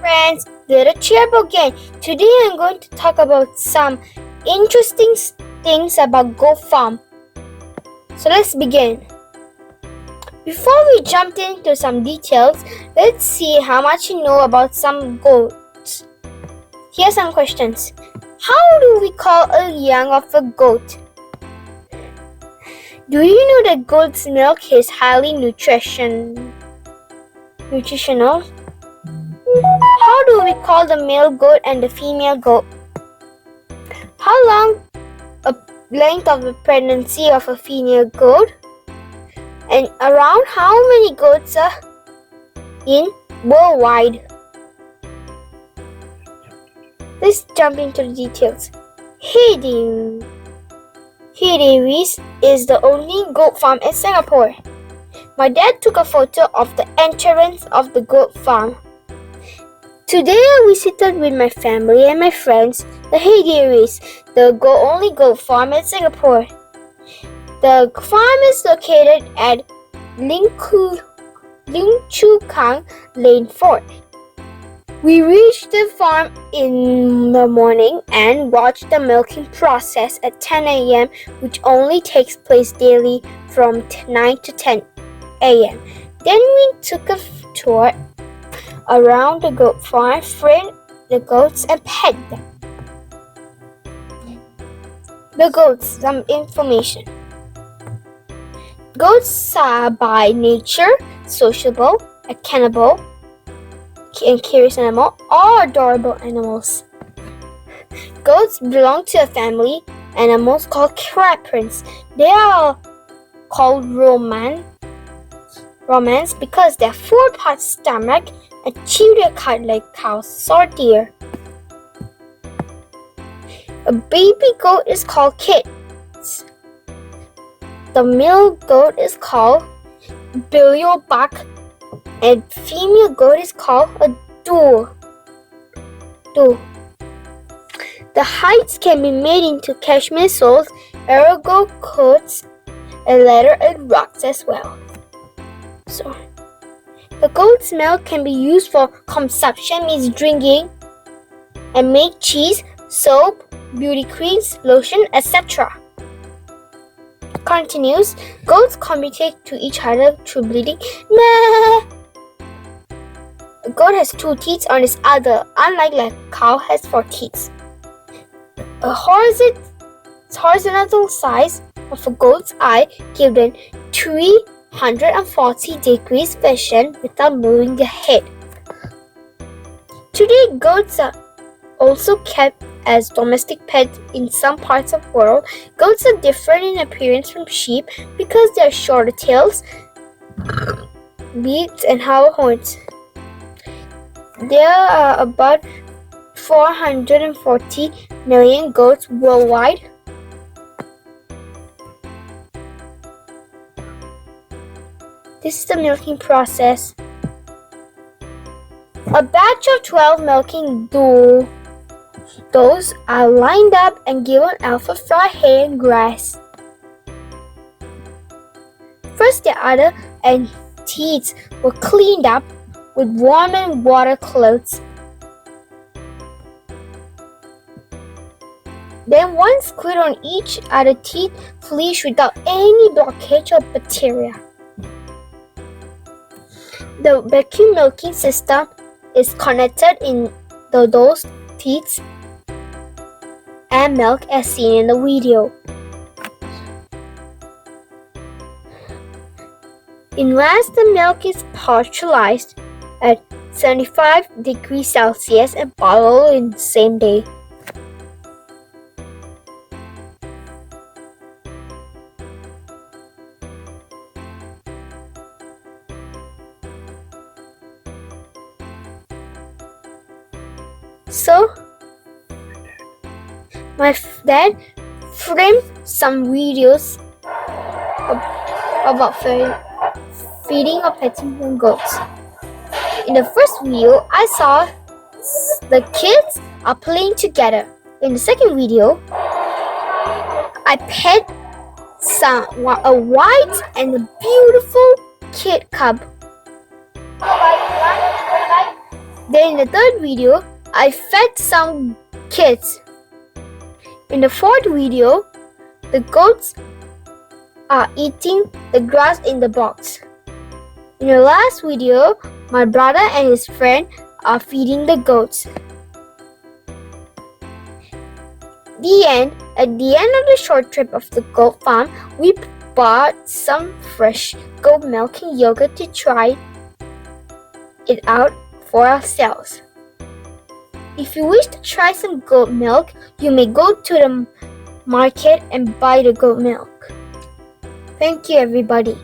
friends, little cheer up again. Today I'm going to talk about some interesting things about goat farm. So let's begin. Before we jump into some details, let's see how much you know about some goats. Here are some questions. How do we call a young of a goat? Do you know that goat's milk is highly nutritional? How do we call the male goat and the female goat? How long a length of the pregnancy of a female goat? And around how many goats are in worldwide? Let's jump into the details. Dairies is the only goat farm in Singapore. My dad took a photo of the entrance of the goat farm. Today I visited with my family and my friends the Dairies, the only goat farm in Singapore. The farm is located at Ling Chu Kang Lane 4. We reached the farm in the morning and watched the milking process at 10 a.m., which only takes place daily from 9 to 10 a.m. Then we took a tour around the goat farm, fed the goats and pet them. The goats, some information. Goats are by nature sociable, cannibal, and curious animal, or adorable animals. Goats belong to a family animals called Caprines. They are called romance because they have 4 parts stomach and chew their cud like cows or deer. A baby goat is called kids. The male goat is called billowbuck, and female goat is called a doe. The hides can be made into cashmere shawls, angora coats, and leather and rugs as well. So, the goat's milk can be used for consumption, means drinking, and make cheese, soap, beauty creams, lotion, etc. Continues, goats communicate to each other through bleating. Meh. A goat has 2 teeth on its other, unlike a cow has 4 teeth. A horizontal size of a goat's eye gives them 340 degrees vision without moving their head. Today, goats are also kept as domestic pets in some parts of the world. Goats are different in appearance from sheep because they have shorter tails, beaks, and hollow horns. There are about 440 million goats worldwide. This is the milking process. A batch of 12 milking does are lined up and given alfalfa, hay, and grass. First, the udder and teats were cleaned up with warm and water cloths. Then one squid on each udder teat flees without any blockage or bacteria. The vacuum milking system is connected in those teats and milk as seen in the video. In last, the milk is pasteurized at 75 degrees Celsius and bottled in the same day. So, my dad framed some videos about feeding or petting goats. In the first video, I saw the kids are playing together. In the second video, I pet a white and a beautiful kid cub. Then in the third video, I fed some kids. In the fourth video, the goats are eating the grass in the box. In the last video, my brother and his friend are feeding the goats. The end. At the end of the short trip of the goat farm, we bought some fresh goat milk and yogurt to try it out for ourselves. If you wish to try some goat milk, you may go to the market and buy the goat milk. Thank you, everybody.